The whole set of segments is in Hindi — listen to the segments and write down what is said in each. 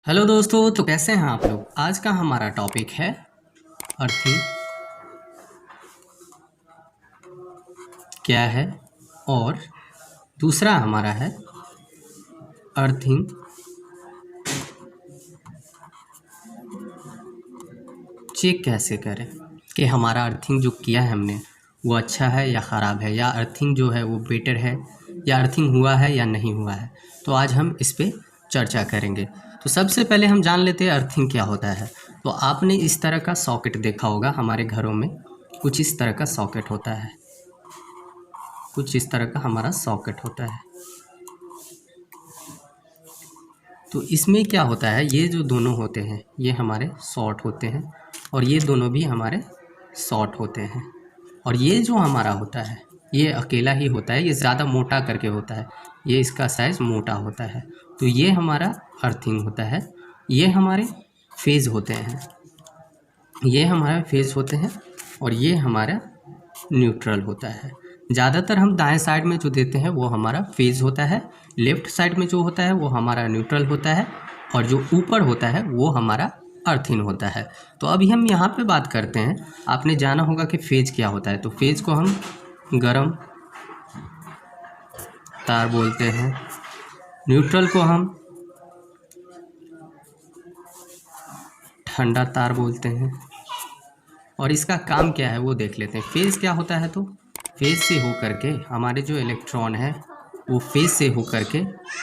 हेलो दोस्तों, तो कैसे हैं आप लोग। आज का हमारा टॉपिक है अर्थिंग क्या है, और दूसरा हमारा है अर्थिंग चेक कैसे करें कि हमारा अर्थिंग जो किया है हमने वो अच्छा है या ख़राब है, या अर्थिंग जो है वो बेटर है, या अर्थिंग हुआ है या नहीं हुआ है। तो आज हम इस पे चर्चा करेंगे। तो सबसे पहले हम जान लेते हैं अर्थिंग क्या होता है। तो आपने इस तरह का सॉकेट देखा होगा हमारे घरों में, कुछ इस तरह का सॉकेट होता है, कुछ इस तरह का हमारा सॉकेट होता है। तो इसमें क्या होता है, ये जो दोनों होते हैं ये हमारे शॉर्ट होते हैं, और ये दोनों भी हमारे शॉर्ट होते हैं। और ये जो हमारा होता है ये अकेला ही होता है, ये ज़्यादा मोटा करके होता है, ये इसका साइज़ मोटा होता है। तो ये हमारा अर्थिंग होता है। ये हमारे फेज़ होते हैं, ये हमारे फेज़ होते हैं, और ये हमारा न्यूट्रल होता है। ज़्यादातर हम दाएं साइड में जो देते हैं वो हमारा फेज़ होता है, लेफ़्ट साइड में जो होता है वो हमारा न्यूट्रल होता है, और जो ऊपर होता है वो हमारा अर्थिंग होता है। तो अभी हम यहाँ पे बात करते हैं। आपने जाना होगा कि फेज़ क्या होता है। तो फेज़ को हम गरम तार बोलते हैं, न्यूट्रल को हम ठंडा तार बोलते हैं, और इसका काम क्या है वो देख लेते हैं। फेज़ क्या होता है, तो फेज़ से होकर के हमारे जो इलेक्ट्रॉन है वो फेज़ से होकर के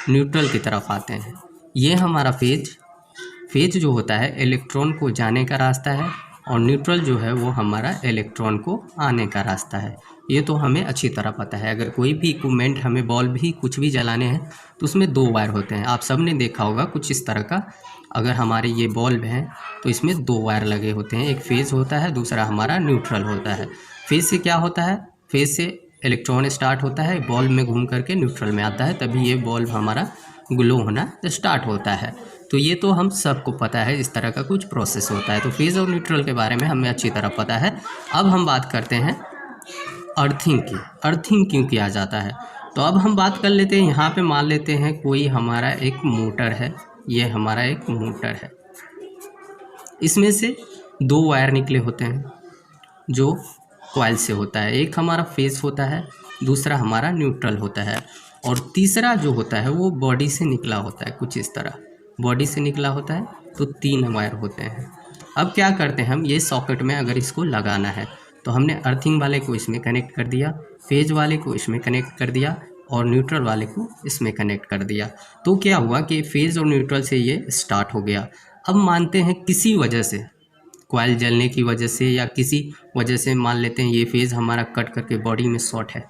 न्यूट्रल की तरफ आते हैं। ये हमारा फेज़ जो होता है इलेक्ट्रॉन को जाने का रास्ता है, और न्यूट्रल जो है वो हमारा इलेक्ट्रॉन को आने का रास्ता है। ये तो हमें अच्छी तरह पता है। अगर कोई भी इक्विपमेंट, हमें बल्ब भी कुछ भी जलाने हैं तो उसमें 2 वायर होते हैं। आप सब ने देखा होगा कुछ इस तरह का। अगर हमारे ये बल्ब हैं तो इसमें 2 वायर लगे होते हैं, एक फेज़ होता है, दूसरा हमारा न्यूट्रल होता है। फेज़ से क्या होता है, फेज़ से इलेक्ट्रॉन स्टार्ट होता है, बल्ब में घूम करके न्यूट्रल में आता है, तभी ये बल्ब हमारा ग्लो होना स्टार्ट होता है। तो ये तो हम सबको पता है, इस तरह का कुछ प्रोसेस होता है। तो फेज़ और न्यूट्रल के बारे में हमें अच्छी तरह पता है। अब हम बात करते हैं अर्थिंग की। अर्थिंग क्यों किया जाता है, तो अब हम बात कर लेते हैं। यहाँ पे मान लेते हैं कोई हमारा एक मोटर है, ये हमारा एक मोटर है, इसमें से 2 वायर निकले होते हैं जो कॉइल से होता है। एक हमारा फेज़ होता है, दूसरा हमारा न्यूट्रल होता है, और तीसरा जो होता है वो बॉडी से निकला होता है, कुछ इस तरह बॉडी से निकला होता है। तो 3 वायर होते हैं। अब क्या करते हैं हम, ये सॉकेट में अगर इसको लगाना है तो हमने अर्थिंग वाले को इसमें कनेक्ट कर दिया, फेज वाले को इसमें कनेक्ट कर दिया, और न्यूट्रल वाले को इसमें कनेक्ट कर दिया। तो क्या हुआ कि फेज़ और न्यूट्रल से ये स्टार्ट हो गया। अब मानते हैं किसी वजह से, कॉइल जलने की वजह से या किसी वजह से, मान लेते हैं ये फेज़ हमारा कट करके बॉडी में शॉर्ट है,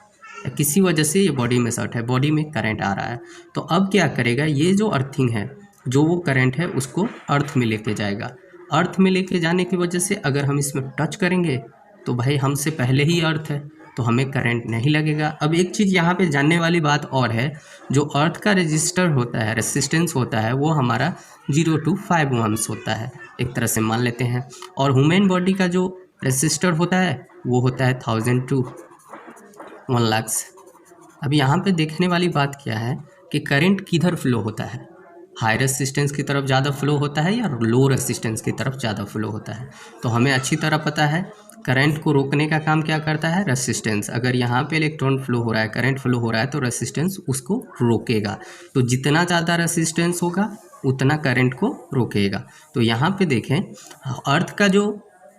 या किसी वजह से ये बॉडी में शॉर्ट है, बॉडी में करंट आ रहा है। तो अब क्या करेगा, ये जो अर्थिंग है, जो वो करंट है उसको अर्थ में लेके जाएगा। अर्थ में लेके जाने की वजह से अगर हम इसमें टच करेंगे तो भाई हमसे पहले ही अर्थ है, तो हमें करंट नहीं लगेगा। अब एक चीज़ यहाँ पे जानने वाली बात और है, जो अर्थ का रेजिस्टर होता है, रेसिस्टेंस होता है, वो हमारा 0 to 5 ओम्स होता है, एक तरह से मान लेते हैं। और ह्यूमन बॉडी का जो रेसिस्टर होता है वो होता है 1000 to 1 लाख। अब यहाँ पे देखने वाली बात क्या है कि करंट किधर फ्लो होता है, हाई रेसिस्टेंस की तरफ ज़्यादा फ्लो होता है या लो रेसिस्टेंस की तरफ ज़्यादा फ्लो होता है। तो हमें अच्छी तरह पता है करंट को रोकने का काम क्या करता है, रेसिस्टेंस। अगर यहाँ पे इलेक्ट्रॉन फ्लो हो रहा है, करंट फ्लो हो रहा है, तो रेसिस्टेंस उसको रोकेगा। तो जितना ज़्यादा रेसिस्टेंस होगा उतना करंट को रोकेगा। तो यहाँ पे देखें, अर्थ का जो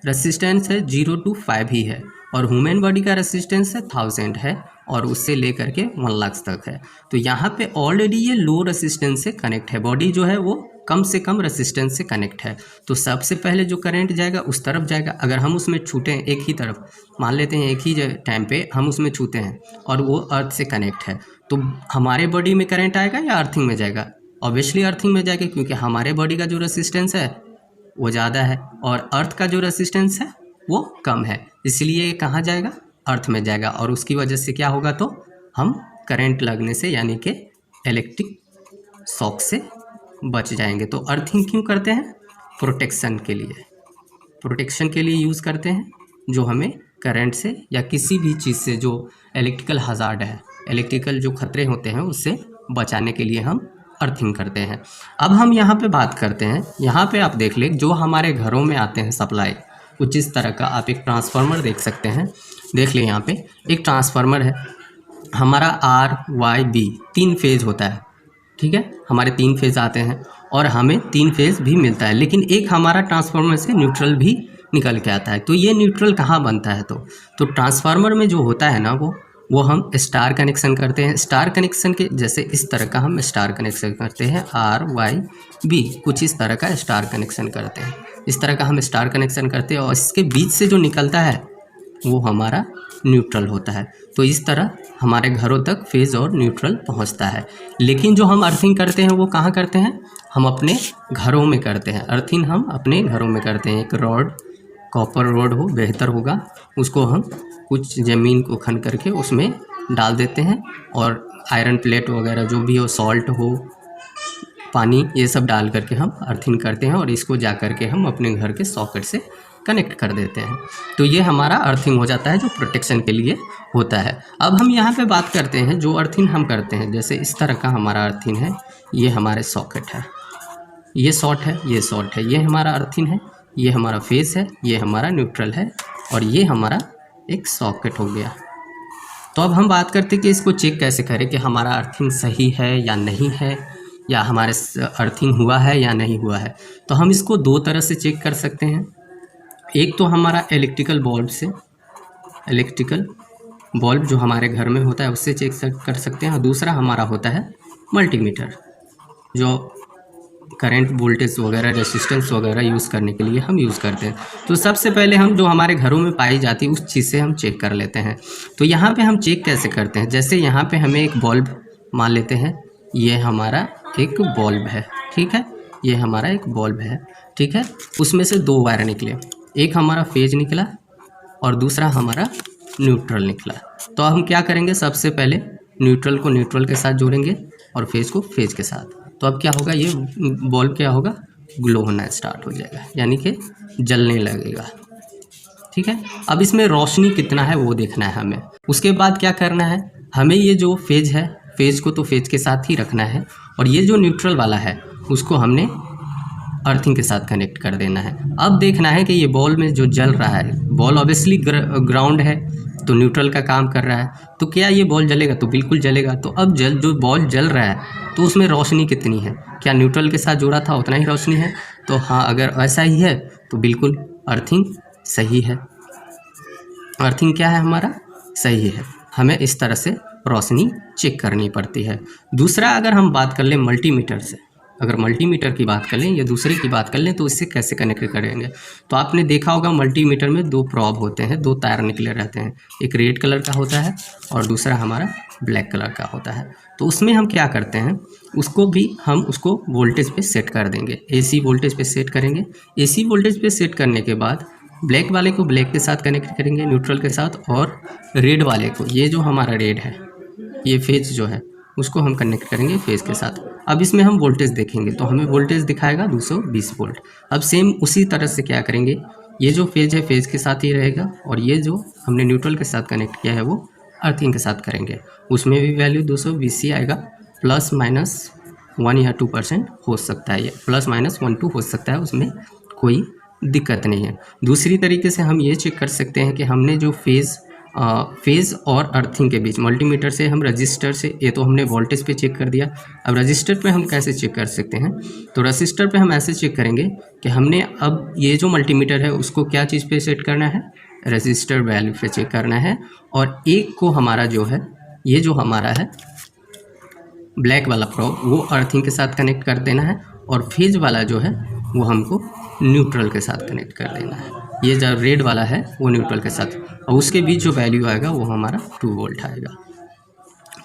रेसिस्टेंस है 0 to 5 ही है, और ह्यूमन बॉडी का रेसिस्टेंस है 1000 है, और उससे लेकर के 1 लाख तक है। तो यहाँ पे ऑलरेडी ये लो रेसिस्टेंस से कनेक्ट है, बॉडी जो है वो कम से कम रेसिस्टेंस से कनेक्ट है। तो सबसे पहले जो करंट जाएगा उस तरफ जाएगा। अगर हम उसमें छूटे हैं एक ही तरफ, मान लेते हैं एक ही टाइम पे हम उसमें छूते हैं और वो अर्थ से कनेक्ट है, तो हमारे बॉडी में करंट आएगा या अर्थिंग में जाएगा? ऑब्वियसली अर्थिंग में जाएगा, क्योंकि हमारे बॉडी का जो रेसिस्टेंस है वो ज़्यादा है और अर्थ का जो रेसिस्टेंस है वो कम है, इसलिए कहाँ जाएगा, अर्थ में जाएगा। और उसकी वजह से क्या होगा, तो हम करंट लगने से यानी कि इलेक्ट्रिक शॉक से बच जाएंगे। तो अर्थिंग क्यों करते हैं, प्रोटेक्शन के लिए, प्रोटेक्शन के लिए यूज़ करते हैं, जो हमें करंट से या किसी भी चीज़ से जो इलेक्ट्रिकल हज़ार्ड है, इलेक्ट्रिकल जो खतरे होते हैं उससे बचाने के लिए हम अर्थिंग करते हैं। अब हम यहाँ पे बात करते हैं, यहाँ पे आप देख ले जो हमारे घरों में आते हैं सप्लाई, कुछ इस तरह का आप एक ट्रांसफार्मर देख सकते हैं। देख ले यहाँ पे एक ट्रांसफार्मर है हमारा RYB 3 फेज़ होता है, ठीक है, हमारे 3 फेज़ आते हैं और हमें 3 फेज़ भी मिलता है, लेकिन एक हमारा ट्रांसफार्मर से न्यूट्रल भी निकल के आता है। तो ये न्यूट्रल कहाँ बनता है? तो ट्रांसफार्मर में जो होता है ना वो हम स्टार कनेक्शन करते हैं। स्टार कनेक्शन के जैसे इस तरह का हम स्टार कनेक्शन करते हैं, RYB कुछ इस तरह का स्टार कनेक्शन करते हैं, इस तरह का हम स्टार कनेक्शन करते हैं और इसके बीच से जो निकलता है वो हमारा न्यूट्रल होता है। तो इस तरह हमारे घरों तक फेज़ और न्यूट्रल पहुंचता है। लेकिन जो हम अर्थिंग करते हैं वो कहाँ करते हैं? हम अपने घरों में करते हैं। अर्थिंग हम अपने घरों में करते हैं। एक रॉड, कॉपर रॉड हो बेहतर होगा, उसको हम कुछ ज़मीन को खन करके उसमें डाल देते हैं और आयरन प्लेट वगैरह जो भी हो, सॉल्ट हो, पानी, ये सब डाल करके हम अर्थिंग करते हैं और इसको जा कर के हम अपने घर के सॉकेट से कनेक्ट कर देते हैं। तो ये हमारा अर्थिंग हो जाता है जो प्रोटेक्शन के लिए होता है। अब हम यहाँ पे बात करते हैं जो अर्थिंग हम करते हैं, जैसे इस तरह का हमारा अर्थिंग है, ये हमारे सॉकेट है, ये शॉर्ट है, ये शॉर्ट है, ये हमारा अर्थिंग है, ये हमारा फेस है, ये हमारा न्यूट्रल है और ये हमारा एक सॉकेट हो गया। तो अब हम बात करते हैं कि इसको चेक कैसे करें कि हमारा अर्थिंग सही है या नहीं है, या हमारे अर्थिंग हुआ है या नहीं हुआ है। तो हम इसको दो तरह से चेक कर सकते हैं। एक तो हमारा इलेक्ट्रिकल बल्ब से, इलेक्ट्रिकल बल्ब जो हमारे घर में होता है उससे चेक कर सकते हैं, और दूसरा हमारा होता है मल्टीमीटर, जो करंट, वोल्टेज वगैरह, रेजिस्टेंस वगैरह यूज़ करने के लिए हम यूज़ करते हैं। तो सबसे पहले हम जो हमारे घरों में पाई जाती है उस चीज़ से हम चेक कर लेते हैं। तो यहाँ पे हम चेक कैसे करते हैं? जैसे यहाँ पे हमें एक बल्ब मान लेते हैं, ये हमारा एक बल्ब है, ठीक है, ये हमारा एक बल्ब है, ठीक है, उसमें से दो वायर निकले, एक हमारा फेज निकला और दूसरा हमारा न्यूट्रल निकला। तो हम क्या करेंगे? सबसे पहले न्यूट्रल को न्यूट्रल के साथ जोड़ेंगे और फेज को फेज के साथ। तो अब क्या होगा? ये बल्ब क्या होगा? ग्लो होना स्टार्ट हो जाएगा, यानी कि जलने लगेगा, ठीक है। अब इसमें रोशनी कितना है वो देखना है हमें। उसके बाद क्या करना है? हमें ये जो फेज है, फेज को तो फेज के साथ ही रखना है, और ये जो न्यूट्रल वाला है उसको हमने अर्थिंग के साथ कनेक्ट कर देना है। अब देखना है कि ये बॉल में जो जल रहा है, बॉल ऑब्वियसली ग्राउंड है तो न्यूट्रल का काम कर रहा है, तो क्या ये बॉल जलेगा? तो बिल्कुल जलेगा। तो अब जो बॉल जल रहा है तो उसमें रोशनी कितनी है? क्या न्यूट्रल के साथ जोड़ा था उतना ही रोशनी है? तो हाँ, अगर ऐसा ही है तो बिल्कुल अर्थिंग सही है। अर्थिंग क्या है? हमारा सही है। हमें इस तरह से रोशनी चेक करनी पड़ती है। दूसरा, अगर हम बात कर लें मल्टीमीटर से, अगर मल्टीमीटर की बात कर लें या दूसरे की बात कर लें तो इससे कैसे कनेक्ट करेंगे? तो आपने देखा होगा मल्टीमीटर में दो प्रॉब होते हैं, दो तार निकले रहते हैं, एक रेड कलर का होता है और दूसरा हमारा ब्लैक कलर का होता है। तो उसमें हम क्या करते हैं, उसको भी हम उसको वोल्टेज पे सेट कर देंगे, AC वोल्टेज पे सेट करेंगे। AC वोल्टेज पे सेट करने के बाद ब्लैक वाले को ब्लैक के साथ कनेक्ट करेंगे न्यूट्रल के साथ, और रेड वाले को, ये जो हमारा रेड है, ये फेज जो है उसको हम कनेक्ट करेंगे फेज के साथ। अब इसमें हम वोल्टेज देखेंगे तो हमें वोल्टेज दिखाएगा 220 वोल्ट। अब सेम उसी तरह से क्या करेंगे, ये जो फेज है फेज के साथ ही रहेगा, और ये जो हमने न्यूट्रल के साथ कनेक्ट किया है वो अर्थिंग के साथ करेंगे। उसमें भी वैल्यू 220 ही आएगा, प्लस माइनस 1 या 2% हो सकता है, ये प्लस माइनस 1-2 हो सकता है, उसमें कोई दिक्कत नहीं है। दूसरी तरीके से हम ये चेक कर सकते हैं कि हमने जो फेज़ और अर्थिंग के बीच मल्टीमीटर से हम रजिस्टर से, ये तो हमने वोल्टेज पे चेक कर दिया। अब रजिस्टर पे हम कैसे चेक कर सकते हैं? तो रजिस्टर पे हम ऐसे चेक करेंगे कि हमने अब ये जो मल्टीमीटर है उसको क्या चीज़ पे सेट करना है? रजिस्टर वैल्यू पे चेक करना है, और एक को हमारा जो है, ये जो हमारा है ब्लैक वाला प्रोब, वो अर्थिंग के साथ कनेक्ट कर देना है, और फेज वाला जो है वो हमको न्यूट्रल के साथ कनेक्ट कर देना है। ये जो रेड वाला है वो न्यूट्रल के साथ, और उसके बीच जो वैल्यू आएगा वो हमारा 2 वोल्ट आएगा।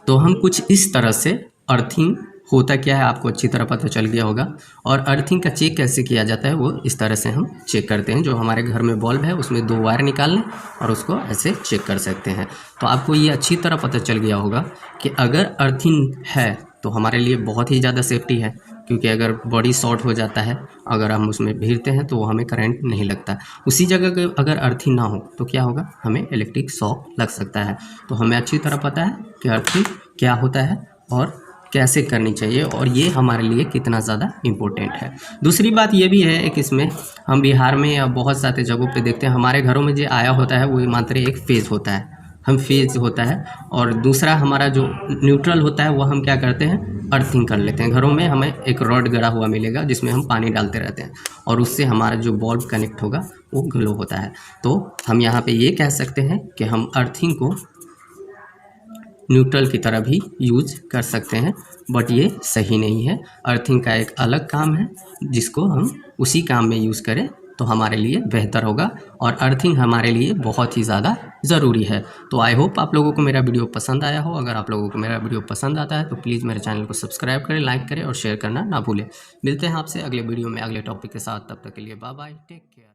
तो हम कुछ इस तरह से, अर्थिंग होता क्या है आपको अच्छी तरह पता चल गया होगा, और अर्थिंग का चेक कैसे किया जाता है वो इस तरह से हम चेक करते हैं। जो हमारे घर में बल्ब है उसमें 2 वायर निकाल लें और उसको ऐसे चेक कर सकते हैं। तो आपको ये अच्छी तरह पता चल गया होगा कि अगर अर्थिंग है तो हमारे लिए बहुत ही ज़्यादा सेफ्टी है, क्योंकि अगर बॉडी शॉर्ट हो जाता है, अगर हम उसमें भीड़ते हैं तो वो हमें करंट नहीं लगता। उसी जगह अगर अर्थिंग ना हो तो क्या होगा? हमें इलेक्ट्रिक शॉक लग सकता है। तो हमें अच्छी तरह पता है कि अर्थिंग क्या होता है और कैसे करनी चाहिए और ये हमारे लिए कितना ज़्यादा इम्पोर्टेंट है। दूसरी बात ये भी है एक इसमें, हम बिहार में या बहुत सारे जगहों पे देखते हैं हमारे घरों में जो आया होता है वो मात्र एक फेज़ होता है, हम फेज़ होता है, और दूसरा हमारा जो न्यूट्रल होता है वो हम क्या करते हैं, अर्थिंग कर लेते हैं। घरों में हमें एक रॉड गड़ा हुआ मिलेगा जिसमें हम पानी डालते रहते हैं और उससे हमारा जो बल्ब कनेक्ट होगा वो ग्लो होता है। तो हम यहाँ पे ये कह सकते हैं कि हम अर्थिंग को न्यूट्रल की तरह भी यूज कर सकते हैं, बट ये सही नहीं है। अर्थिंग का एक अलग काम है जिसको हम उसी काम में यूज़ करें तो हमारे लिए बेहतर होगा, और अर्थिंग हमारे लिए बहुत ही ज़्यादा ज़रूरी है। तो आई होप आप लोगों को मेरा वीडियो पसंद आया हो। अगर आप लोगों को मेरा वीडियो पसंद आता है तो प्लीज़ मेरे चैनल को सब्सक्राइब करें, लाइक करें और शेयर करना ना भूलें। मिलते हैं आपसे अगले वीडियो में अगले टॉपिक के साथ, तब तक के लिए बाय बाय, टेक केयर।